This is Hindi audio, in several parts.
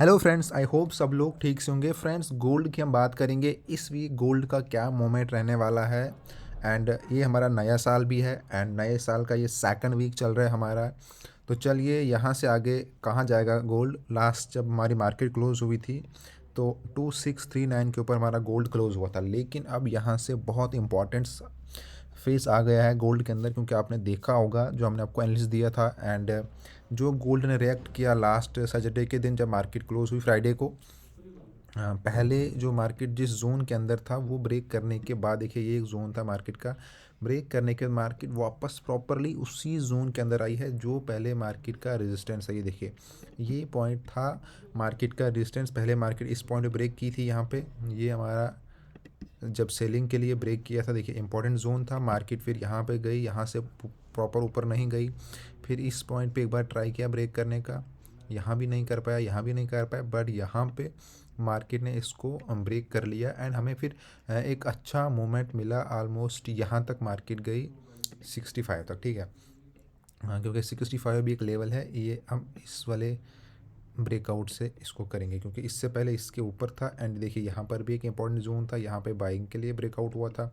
हेलो फ्रेंड्स, आई होप सब लोग ठीक से होंगे। फ्रेंड्स, गोल्ड की हम बात करेंगे। इस वीक गोल्ड का क्या मोमेंट रहने वाला है। एंड ये हमारा नया साल भी है एंड नए साल का ये सेकंड वीक चल रहा है हमारा। तो चलिए यहाँ से आगे कहाँ जाएगा गोल्ड। लास्ट जब हमारी मार्केट क्लोज हुई थी तो 2639 के ऊपर हमारा गोल्ड क्लोज हुआ था, लेकिन अब यहाँ से बहुत इंपॉर्टेंट फेस आ गया है गोल्ड के अंदर, क्योंकि आपने देखा होगा जो हमने आपको एनालिसिस दिया था एंड जो गोल्ड ने रिएक्ट किया लास्ट सैटरडे के दिन जब मार्केट क्लोज हुई फ्राइडे को। पहले जो मार्केट जिस जोन के अंदर था वो ब्रेक करने के बाद देखिए ये एक जोन था मार्केट का। ब्रेक करने के बाद मार्केट वापस प्रॉपरली उसी जोन के अंदर आई है जो पहले मार्केट का रेजिस्टेंस है। ये देखिए ये पॉइंट था मार्केट का रेजिस्टेंस। पहले मार्केट इस पॉइंट पे ब्रेक की थी। यहाँ पे ये हमारा जब सेलिंग के लिए ब्रेक किया था, देखिए इंपॉर्टेंट जोन था। मार्केट फिर यहाँ पे गई, यहाँ से प्रॉपर ऊपर नहीं गई। फिर इस पॉइंट पे एक बार ट्राई किया ब्रेक करने का, यहाँ भी नहीं कर पाया, यहाँ भी नहीं कर पाया, बट यहाँ पे मार्केट ने इसको ब्रेक कर लिया एंड हमें फिर एक अच्छा मूवमेंट मिला। ऑलमोस्ट यहाँ तक मार्केट गई 65 तक, ठीक है। हाँ, क्योंकि 65 भी एक लेवल है। ये हम इस वाले ब्रेकआउट से इसको करेंगे, क्योंकि इससे पहले इसके ऊपर था एंड देखिए यहाँ पर भी एक इंपॉर्टेंट जोन था। यहाँ पे बाइंग के लिए ब्रेकआउट हुआ था,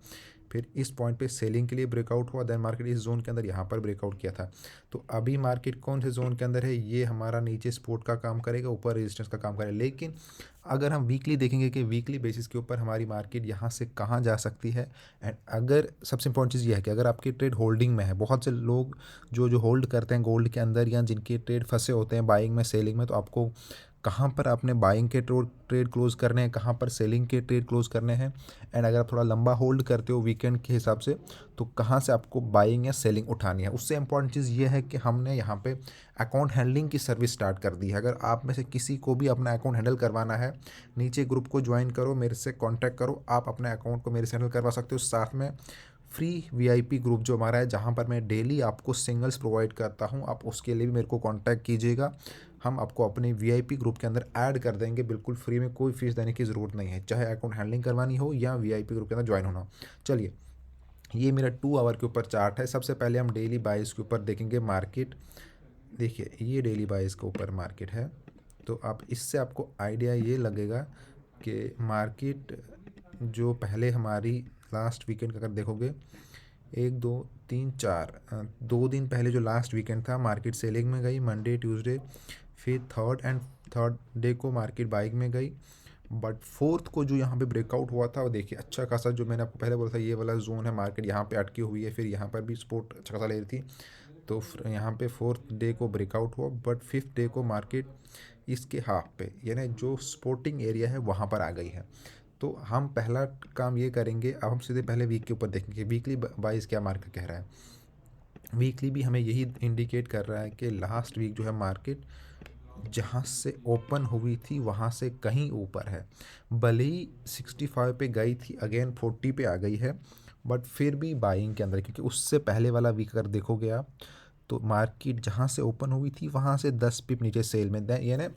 फिर इस पॉइंट पे सेलिंग के लिए ब्रेकआउट हुआ, देन मार्केट इस जोन के अंदर यहाँ पर ब्रेकआउट किया था। तो अभी मार्केट कौन से जोन के अंदर है, ये हमारा नीचे सपोर्ट का काम करेगा, ऊपर रेजिस्टेंस का काम करेगा। लेकिन अगर हम वीकली देखेंगे कि वीकली बेसिस के ऊपर हमारी मार्केट यहाँ से कहाँ जा सकती है। एंड अगर सबसे इंपॉर्टेंट चीज़ ये है कि अगर आपकी ट्रेड होल्डिंग में है, बहुत से लोग जो जो होल्ड करते हैं गोल्ड के अंदर या जिनके ट्रेड फंसे होते हैं बाइंग में सेलिंग में, तो आपको कहाँ पर आपने बाइंग के ट्रेड क्लोज करने हैं, कहाँ पर सेलिंग के ट्रेड क्लोज करने हैं। एंड अगर आप थोड़ा लंबा होल्ड करते हो वीकेंड के हिसाब से, तो कहाँ से आपको बाइंग या सेलिंग उठानी है। उससे इंपॉर्टेंट चीज़ ये है कि हमने यहाँ पे अकाउंट हैंडलिंग की सर्विस स्टार्ट कर दी है। अगर आप में से किसी को भी अपना अकाउंट हैंडल करवाना है, नीचे ग्रुप को ज्वाइन करो, मेरे से कॉन्टैक्ट करो, आप अपने अकाउंट को मेरे से हैंडल करवा सकते हो। साथ में फ्री वीआईपी ग्रुप जो हमारा है, जहाँ पर मैं डेली आपको सिंगल्स प्रोवाइड करता हूँ, आप उसके लिए भी मेरे को कांटेक्ट कीजिएगा। हम आपको अपने वीआईपी ग्रुप के अंदर ऐड कर देंगे बिल्कुल फ्री में, कोई फीस देने की ज़रूरत नहीं है, चाहे अकाउंट हैंडलिंग करवानी हो या वीआईपी ग्रुप के अंदर ज्वाइन होना हो। चलिए, ये मेरा 2 आवर के ऊपर चार्ट है। सबसे पहले हम डेली बाइस के ऊपर देखेंगे मार्केट। देखिए ये डेली बाइस के ऊपर मार्केट है, तो आप इससे आपको आइडिया ये लगेगा कि मार्केट जो पहले हमारी लास्ट वीकेंड का अगर देखोगे, 1 2 3 4 2 दिन पहले जो लास्ट वीकेंड था मार्केट सेलिंग में गई, मंडे ट्यूसडे। फिर थर्ड डे को मार्केट बाइंग में गई, बट फोर्थ को जो यहाँ पे ब्रेकआउट हुआ था वो देखिए अच्छा खासा, जो मैंने आपको पहले बोला था ये वाला जोन है, मार्केट यहाँ पे अटकी हुई है, फिर यहाँ पर भी सपोर्ट अच्छा खासा ले रही थी। तो यहाँ पे फोर्थ डे को ब्रेकआउट हुआ, बट फिफ्थ डे को मार्केट इसके हाफ पे, यानी जो सपोर्टिंग एरिया है वहाँ पर आ गई है। तो हम पहला काम ये करेंगे, अब हम सीधे पहले वीक के ऊपर देखेंगे वीकली बाइस क्या मार्केट कह रहा है। वीकली भी हमें यही इंडिकेट कर रहा है कि लास्ट वीक जो है मार्केट जहाँ से ओपन हुई थी वहाँ से कहीं ऊपर है। भले ही 65 पे गई थी, अगेन 40 पे आ गई है, बट फिर भी बाइंग के अंदर, क्योंकि उससे पहले वाला वीक अगर देखोगे आप, तो मार्केट जहाँ से ओपन हुई थी वहाँ से 10 पिप नीचे सेल में, यानी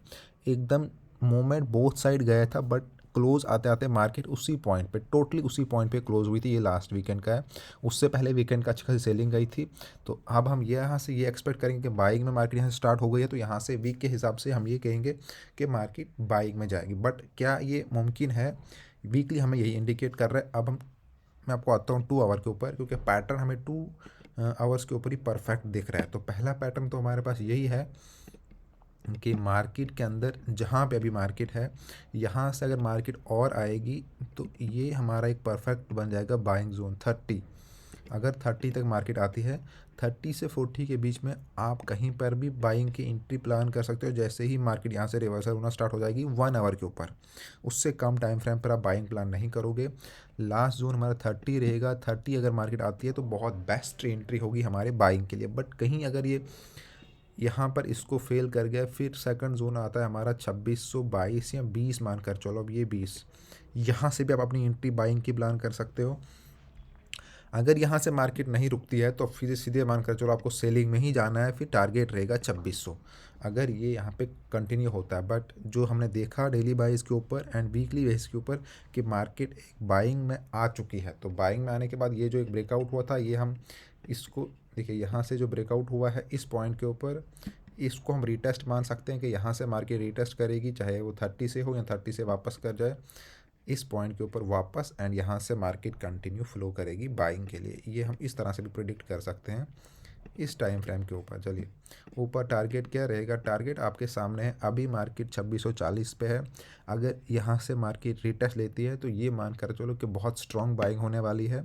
एकदम मोमेंट बोथ साइड गया था, बट क्लोज आते आते मार्केट उसी पॉइंट पे, टोटली उसी पॉइंट पे क्लोज हुई थी। ये लास्ट वीकेंड का है, उससे पहले वीकेंड का अच्छी खासी सेलिंग गई थी। तो अब हम ये यहाँ से ये एक्सपेक्ट करेंगे कि बाइंग में मार्केट यहाँ से स्टार्ट हो गई है, तो यहाँ से वीक के हिसाब से हम ये कहेंगे कि मार्केट बाइंग में जाएगी। बट क्या ये मुमकिन है? वीकली हमें यही इंडिकेट कर रहा है। अब हम मैं आपको आता हूँ 2 आवर के ऊपर, क्योंकि पैटर्न हमें 2 आवर्स के ऊपर ही परफेक्ट दिख रहा है। तो पहला पैटर्न तो हमारे पास यही है कि मार्केट के अंदर जहाँ पे अभी मार्केट है, यहाँ से अगर मार्केट और आएगी तो ये हमारा एक परफेक्ट बन जाएगा बाइंग जोन 30। अगर 30 तक मार्केट आती है, 30 से 40 के बीच में आप कहीं पर भी बाइंग की एंट्री प्लान कर सकते हो। जैसे ही मार्केट यहाँ से रिवर्सल होना स्टार्ट हो जाएगी 1 आवर के ऊपर, उससे कम टाइम फ्रेम पर आप बाइंग प्लान नहीं करोगे। लास्ट जोन हमारा 30 रहेगा। 30 अगर मार्केट आती है तो बहुत बेस्ट एंट्री होगी हमारे बाइंग के लिए। बट कहीं अगर ये यहाँ पर इसको फेल कर गया, फिर सेकंड जोन आता है हमारा 2622 या 20 मान कर चलो। अब ये 20, यहाँ से भी आप अपनी एंट्री बाइंग की प्लान कर सकते हो। अगर यहाँ से मार्केट नहीं रुकती है तो फिर सीधे मान कर चलो आपको सेलिंग में ही जाना है, फिर टारगेट रहेगा 2600, अगर ये यहाँ पे कंटिन्यू होता है। बट जो हमने देखा डेली बाइस के ऊपर एंड वीकली बेस के ऊपर कि मार्केट एक बाइंग में आ चुकी है, तो बाइंग में आने के बाद ये जो एक ब्रेकआउट हुआ था, ये हम इसको देखिए, यहाँ से जो ब्रेकआउट हुआ है इस पॉइंट के ऊपर, इसको हम रीटेस्ट मान सकते हैं कि यहाँ से मार्केट रीटेस्ट करेगी, चाहे वो 30 से हो या 30 से वापस कर जाए इस पॉइंट के ऊपर वापस, एंड यहाँ से मार्केट कंटिन्यू फ्लो करेगी बाइंग के लिए। ये हम इस तरह से भी प्रिडिक्ट कर सकते हैं इस टाइम फ्रेम के ऊपर। चलिए, ऊपर टारगेट क्या रहेगा? टारगेट आपके सामने है, अभी मार्केट 2640 पे है। अगर यहाँ से मार्केट रिटेस्ट लेती है तो ये मान कर चलो कि बहुत स्ट्रॉन्ग बाइंग होने वाली है,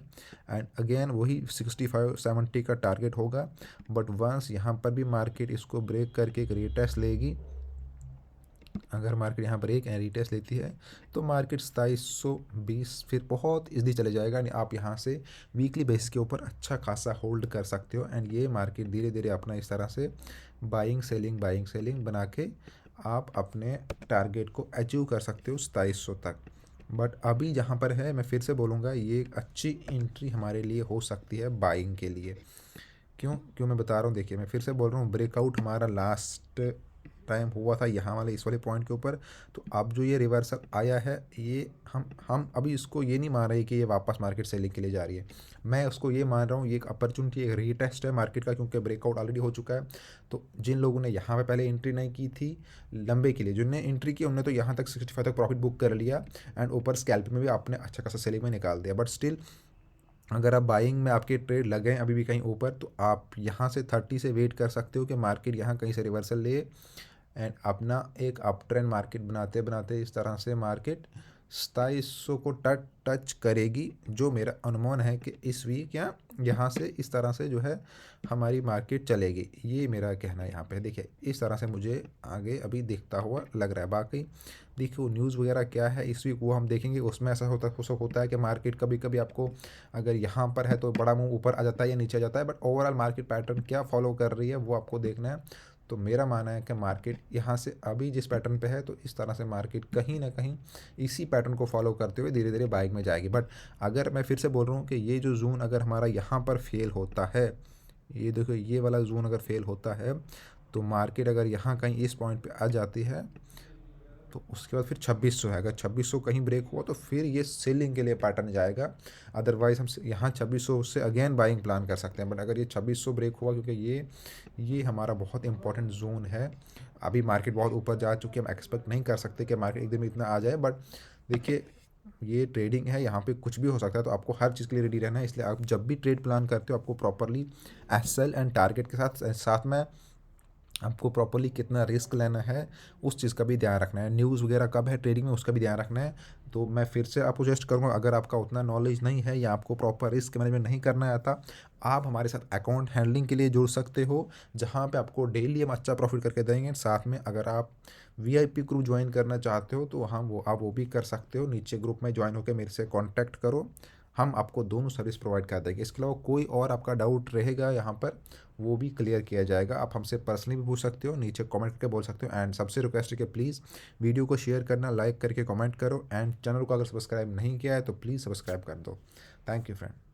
एंड अगेन वही 65-70 का टारगेट होगा। बट वंस यहाँ पर भी मार्केट इसको ब्रेक करके एक रिटेस्ट लेगी, अगर मार्केट यहाँ पर एक रिटेस्ट लेती है तो मार्केट 2720 फिर बहुत इजली चले जाएगा। यानी आप यहाँ से वीकली बेसिस के ऊपर अच्छा खासा होल्ड कर सकते हो, एंड ये मार्केट धीरे धीरे अपना इस तरह से बाइंग सेलिंग बना के आप अपने टारगेट को अचीव कर सकते हो 2700 तक। बट अभी जहाँ पर है, मैं फिर से बोलूँगा, ये एक अच्छी एंट्री हमारे लिए हो सकती है बाइंग के लिए। क्यों मैं बता रहा हूँ, देखिए मैं फिर से बोल रहा हूँ, ब्रेकआउट हमारा लास्ट टाइम हुआ था यहाँ वाले इस वाले पॉइंट के ऊपर। तो अब जो ये रिवर्सल आया है, ये हम अभी इसको ये नहीं मान रहे कि ये वापस मार्केट सेलिंग के लिए जा रही है। मैं उसको ये मान रहा हूँ ये एक अपॉर्चुनिटी, एक रीटेस्ट है मार्केट का, क्योंकि ब्रेकआउट ऑलरेडी हो चुका है। तो जिन लोगों ने यहाँ पे पहले एंट्री नहीं की थी लंबे के लिए, जिनने एंट्री की उन्होंने तो यहाँ तक 65 तक प्रॉफिट बुक कर लिया, एंड ऊपर स्कैल्प में भी आपने अच्छा खासा सेलिंग में निकाल दिया। बट स्टिल अगर आप बाइंग में आपके ट्रेड लगे हैं अभी भी कहीं ऊपर, तो आप यहाँ से 30 से वेट कर सकते हो कि मार्केट यहाँ कहीं से रिवर्सल ले, एंड अपना एक अप ट्रेंड मार्केट बनाते बनाते इस तरह से मार्केट 2700 को टच करेगी। जो मेरा अनुमान है कि इस वीक या यहाँ से इस तरह से जो है हमारी मार्केट चलेगी, ये मेरा कहना है यहाँ पे। देखिए इस तरह से मुझे आगे अभी दिखता हुआ लग रहा है। बाकी देखिए न्यूज़ वगैरह क्या है इस वीक वो हम देखेंगे, उसमें ऐसा होता है कि मार्केट कभी कभी आपको अगर यहाँ पर है तो बड़ा मुंह ऊपर आ जाता है या नीचे आ जाता है, बट ओवरऑल मार्केट पैटर्न क्या फॉलो कर रही है वो आपको देखना है। तो मेरा मानना है कि मार्केट यहाँ से अभी जिस पैटर्न पे है, तो इस तरह से मार्केट कहीं ना कहीं इसी पैटर्न को फॉलो करते हुए धीरे धीरे बाइंग में जाएगी। बट अगर मैं फिर से बोल रहा हूँ कि ये जो जोन अगर हमारा यहाँ पर फेल होता है, ये देखो ये वाला जोन अगर फेल होता है, तो मार्केट अगर यहाँ कहीं इस पॉइंट पे आ जाती है तो उसके बाद फिर 2600 है। अगर 2600 कहीं ब्रेक हुआ तो फिर ये सेलिंग के लिए पैटर्न जाएगा। अदरवाइज हम यहाँ 2600 से अगेन बाइंग प्लान कर सकते हैं। बट अगर ये 2600 ब्रेक हुआ, क्योंकि ये हमारा बहुत इंपॉर्टेंट जोन है, अभी मार्केट बहुत ऊपर जा चुकी है, हम एक्सपेक्ट नहीं कर सकते कि मार्केट एक दिन में इतना आ जाए। बट देखिए ये ट्रेडिंग है, यहाँ पे कुछ भी हो सकता है, तो आपको हर चीज़ के लिए रेडी रहना है। इसलिए आप जब भी ट्रेड प्लान करते हो आपको प्रॉपरली एसएल एंड टारगेट के साथ में आपको प्रॉपरली कितना रिस्क लेना है उस चीज़ का भी ध्यान रखना है। न्यूज़ वगैरह कब है ट्रेडिंग में उसका भी ध्यान रखना है। तो मैं फिर से आपको सजेस्ट करूँगा, अगर आपका उतना नॉलेज नहीं है या आपको प्रॉपर रिस्क मैनेजमेंट नहीं करना आता, आप हमारे साथ अकाउंट हैंडलिंग के लिए जुड़ सकते हो, जहाँ पे आपको डेली हम अच्छा प्रॉफिट करके देंगे। साथ में अगर आप वीआईपी ग्रुप ज्वाइन करना चाहते हो तो आप वो भी कर सकते हो। नीचे ग्रुप में ज्वाइन होकर मेरे से कॉन्टैक्ट करो, हम आपको दोनों सर्विस प्रोवाइड कर देंगे। इसके अलावा कोई और आपका डाउट रहेगा यहाँ पर, वो भी क्लियर किया जाएगा। आप हमसे पर्सनली भी पूछ सकते हो, नीचे कमेंट करके बोल सकते हो। एंड सबसे रिक्वेस्ट है कि प्लीज़ वीडियो को शेयर करना, लाइक करके कमेंट करो, एंड चैनल को अगर सब्सक्राइब नहीं किया है तो प्लीज़ सब्सक्राइब कर दो। Thank you friend.